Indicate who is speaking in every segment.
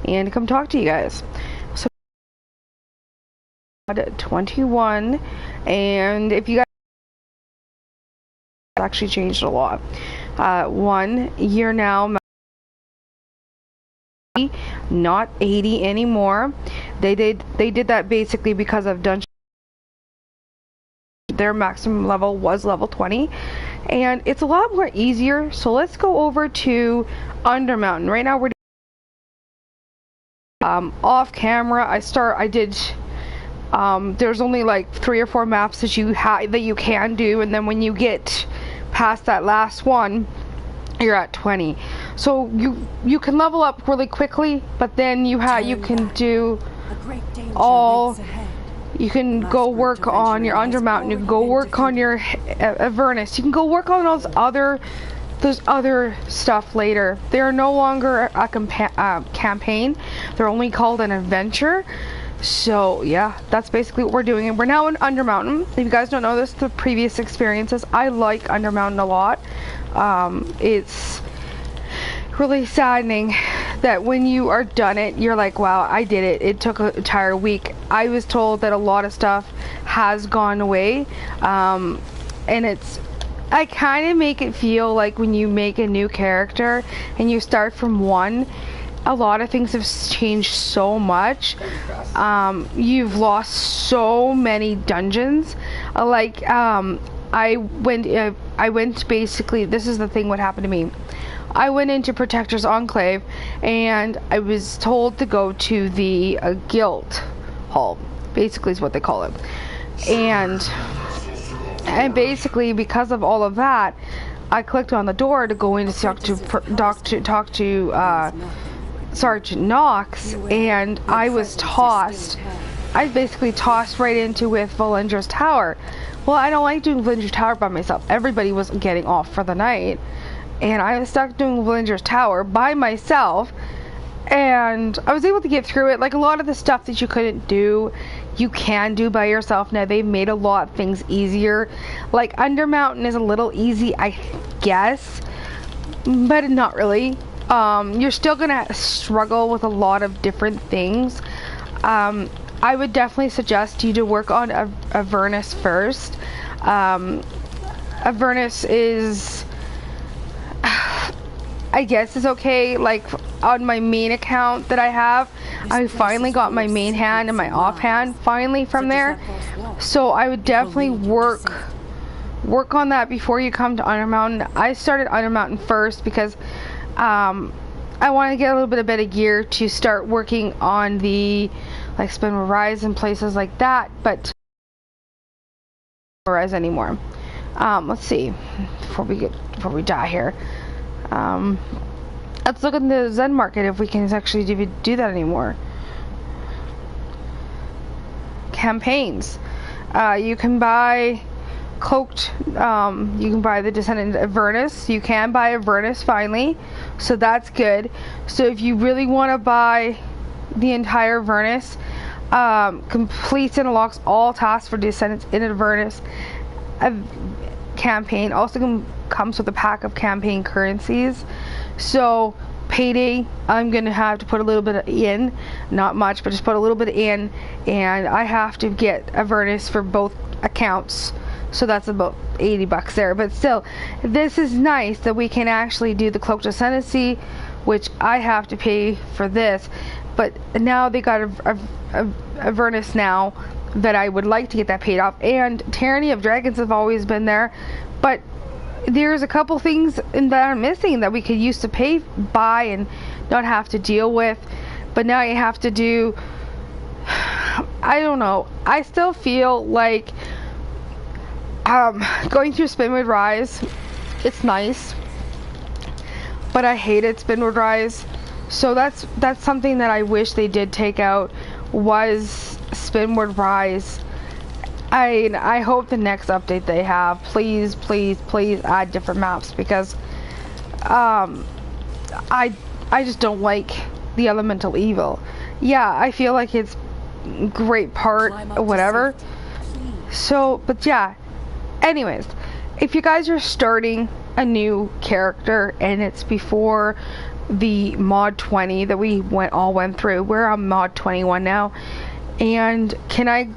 Speaker 1: and come talk to you guys. So 21, and if you guys actually changed a lot. 1 year now, not 80 anymore. They did that basically because of dungeon. Their maximum level was level 20, and it's a lot more easier. So let's go over to Undermountain. Right now we're off camera. I did there's only like 3 or 4 maps that you can do, and then when you get past that last one, you're at 20. So you can level up really quickly, but then you can do all. You can go work on your Undermountain. You can go work on your Avernus. You can go work on those other stuff later. They're no longer a campaign. They're only called an adventure. So yeah, that's basically what we're doing. And we're now in Undermountain. If you guys don't know this, the previous experiences, I like Undermountain a lot. It's really saddening that when you are done it, you're like, wow, I did it. It took an entire week. I was told that a lot of stuff has gone away, and I kind of make it feel like when you make a new character and you start from 1, a lot of things have changed so much. You've lost so many dungeons. I went basically, this is the thing what happened to me. I went into Protector's Enclave, and I was told to go to the guild hall, basically is what they call it. And basically because of all of that, I clicked on the door to go in to talk to Sergeant Knox, and I was basically tossed right into with Valendra's Tower. Well, I don't like doing Valendra's Tower by myself. Everybody was getting off for the night, and I was stuck doing Valendra's Tower by myself, and I was able to get through it. Like, a lot of the stuff that you couldn't do, you can do by yourself now. They've made a lot of things easier. Like, Undermountain is a little easy, I guess, but not really. You're still gonna struggle with a lot of different things. I would definitely suggest you to work on Avernus first. Avernus is, I guess, is okay. Like, on my main account that I have, I finally got my main hand and my offhand finally from there. So I would definitely work on that before you come to Undermountain. I started Undermountain first because I want to get a little bit of better gear to start working on the like Spinward Rise and places like that, but Rise anymore. Let's see, before we die here. Let's look at the Zen Market if we can actually do that anymore. Campaigns. You can buy cloaked. You can buy the Descendant of Avernus. You can buy Avernus finally, so that's good. So if you really want to buy the entire Avernus, completes and unlocks all tasks for Descendants in Avernus campaign. Also comes with a pack of campaign currencies. So payday, I'm gonna have to put a little bit in, not much, but just put a little bit in, and I have to get Avernus for both accounts. So that's about 80 bucks there. But still, this is nice that we can actually do the Cloaked Ascendancy, which I have to pay for this. But now they got a Avernus now that I would like to get that paid off. And Tyranny of Dragons have always been there, but there's a couple things that are missing that we could use to buy and not have to deal with. But now you have to do, I don't know. I still feel like going through Spinward Rise, it's nice, but I hated Spinward Rise. So that's something that I wish they did take out, was Spinward Rise. I hope the next update they have, please add different maps, because I just don't like the Elemental Evil. Yeah, I feel like it's great part or whatever. So, but yeah. Anyways, if you guys are starting a new character and it's before the mod 20 that we went through. We're on mod 21 now. And can I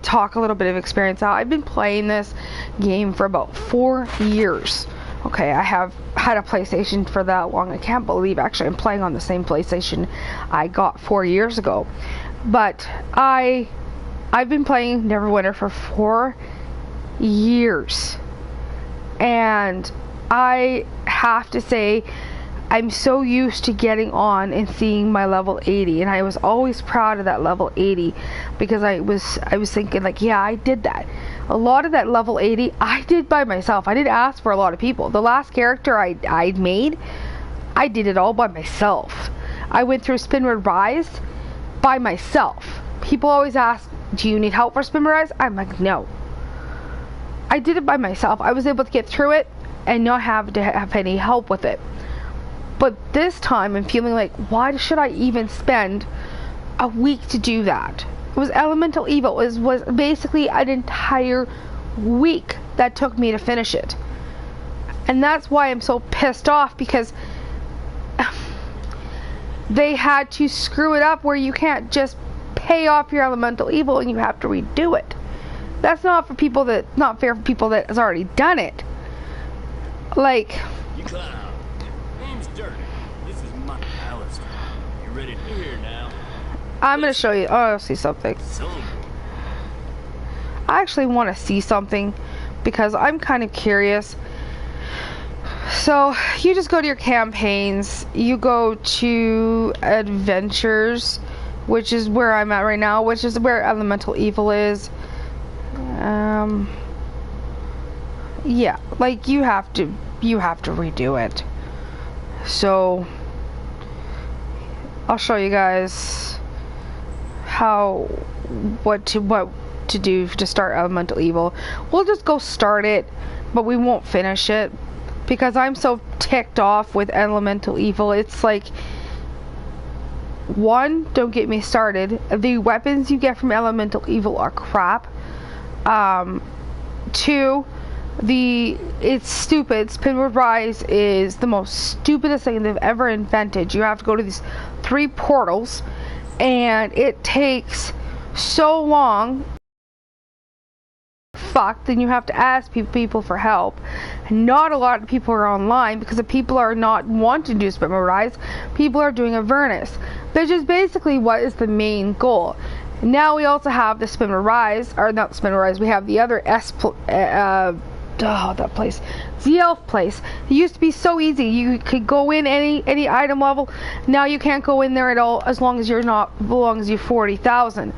Speaker 1: talk a little bit of experience out? I've been playing this game for about 4 years. Okay, I have had a PlayStation for that long. I can't believe actually I'm playing on the same PlayStation I got 4 years ago. But I've been playing Neverwinter for 4 years. And I have to say, I'm so used to getting on and seeing my level 80, and I was always proud of that level 80 because I was thinking like, yeah, I did that. A lot of that level 80 I did by myself. I didn't ask for a lot of people. The last character I made, I did it all by myself. I went through Spinrad Rise by myself. People always ask, do you need help for Spinrad Rise? I'm like, no. I did it by myself. I was able to get through it and not have to have any help with it. But this time I'm feeling like, why should I even spend a week to do that? It was Elemental Evil. It was basically an entire week that took me to finish it. And that's why I'm so pissed off, because they had to screw it up where you can't just pay off your Elemental Evil and you have to redo it. That's not fair for people that has already done it. Like,
Speaker 2: name's Dirk. This is Mike Alistair. You ready to hear now?
Speaker 1: I'm gonna show you. Oh, I'll see something. I actually want to see something because I'm kind of curious. So you just go to your campaigns, you go to adventures, which is where I'm at right now, which is where Elemental Evil is. Yeah, like you have to redo it. So I'll show you guys what to do to start Elemental Evil. We'll just go start it, but we won't finish it because I'm so ticked off with Elemental Evil. It's like, one, don't get me started. The weapons you get from Elemental Evil are crap. Two, it's stupid. Spinrad Rise is the most stupidest thing they've ever invented. You have to go to these 3 portals, and it takes so long. Fucked, then you have to ask people for help. Not a lot of people are online because the people are not wanting to do Spinrad Rise. People are doing Avernus, which is basically what is the main goal. Now we also have the Spinrad Rise, or not Spinrad Rise, we have the other that place, the elf place. It used to be so easy. You could go in any item level. Now you can't go in there at all as long as you're 40,000.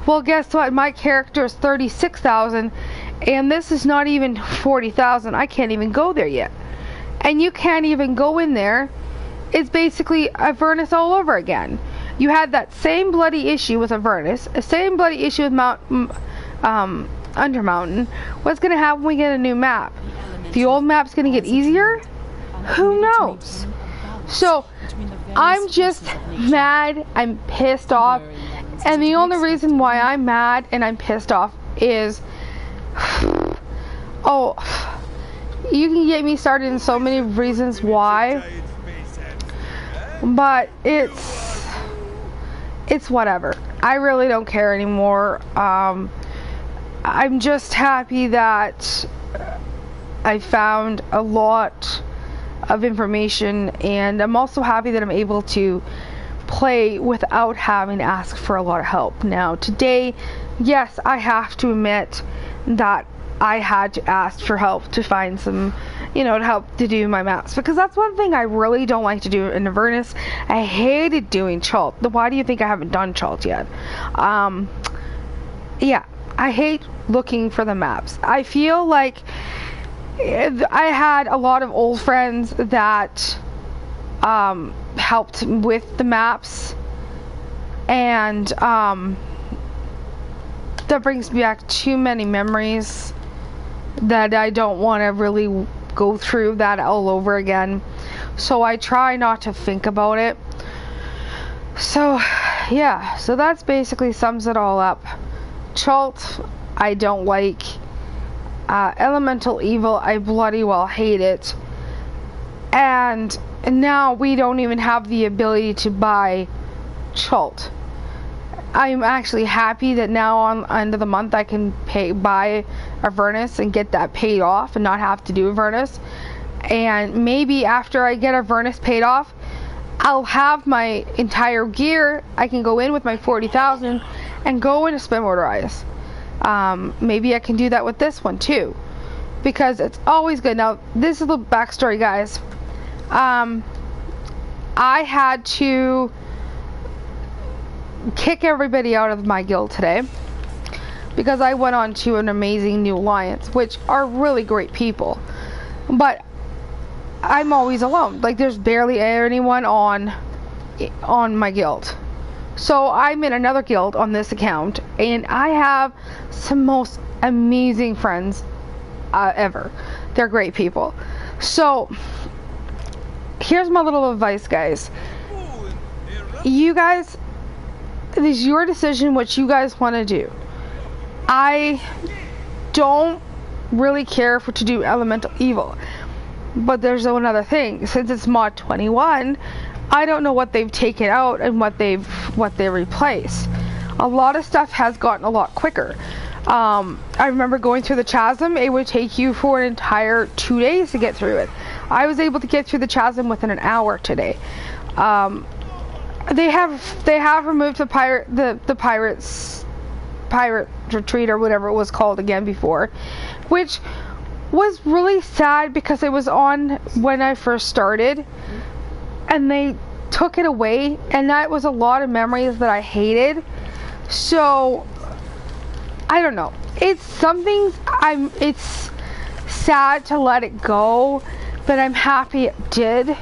Speaker 1: Well, guess what? My character is 36,000, and this is not even 40,000. I can't even go there yet. And you can't even go in there. It's basically Avernus all over again. You had that same bloody issue with Avernus, the same bloody issue with Undermountain. What's going to happen when we get a new map? The old map's going to get easier? Who knows? So, I'm just mad. I'm pissed off. And the only reason why I'm mad and I'm pissed off is... Oh, you can get me started in so many reasons why. But it's whatever. I really don't care anymore. I'm just happy that I found a lot of information, and I'm also happy that I'm able to play without having to ask for a lot of help. Now today, yes, I have to admit that I had to ask for help to find some, to help to do my maps, because that's one thing I really don't like to do in Avernus. I hated doing Chult. Why do you think I haven't done Chult yet? Yeah, I hate looking for the maps. I feel like I had a lot of old friends that helped with the maps, and that brings me back too many memories that I don't want to really go through that all over again. So I try not to think about it. So yeah, so that's basically sums it all up. Chult, I don't like. Elemental Evil, I bloody well hate it. And And now we don't even have the ability to buy Chult. I'm actually happy that now on end of the month I can buy Avernus and get that paid off and not have to do Avernus. And maybe after I get Avernus paid off, I'll have my entire gear. I can go in with my 40,000 and go into spin motorize. Maybe I can do that with this one too, because it's always good. Now this is the backstory, guys. I had to kick everybody out of my guild today because I went on to an amazing new alliance, which are really great people, but I'm always alone. Like, there's barely anyone on my guild. So I'm in another guild on this account, and I have some most amazing friends ever. They're great people. So here's my little advice, guys. You guys, it is your decision what you guys want to do. I don't really care to do elemental evil, but there's another thing. Since it's mod 21, I don't know what they've taken out and what they replace. A lot of stuff has gotten a lot quicker. I remember going through the chasm. It would take you for an entire 2 days to get through it. I was able to get through the chasm within an hour today. They have removed the pirate retreat, or whatever it was called again before, which was really sad because it was on when I first started and they took it away, and that was a lot of memories that I hated. So I don't know, it's something it's sad to let it go, but I'm happy it did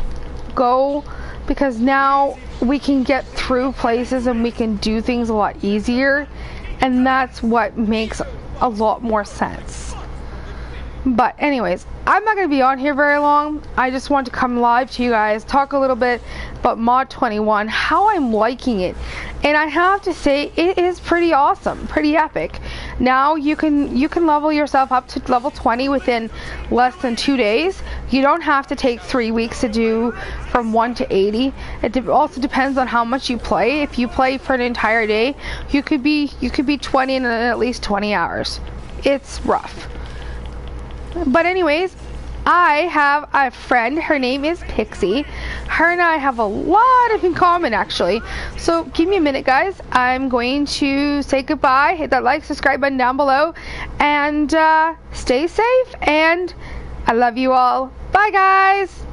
Speaker 1: go, because now we can get through places and we can do things a lot easier, and that's what makes a lot more sense. But anyways, I'm not going to be on here very long. I just want to come live to you guys, talk a little bit about mod 21, how I'm liking it, and I have to say it is pretty awesome, pretty epic. Now you can level yourself up to level 20 within less than 2 days. You don't have to take 3 weeks to do from 1 to 80. It also depends on how much you play. If you play for an entire day, you could be 20 in at least 20 hours. It's rough. But anyways, I have a friend. Her name is Pixie. Her and I have a lot in common, actually. So give me a minute, guys. I'm going to say goodbye. Hit that like, subscribe button down below, and stay safe. And I love you all. Bye, guys.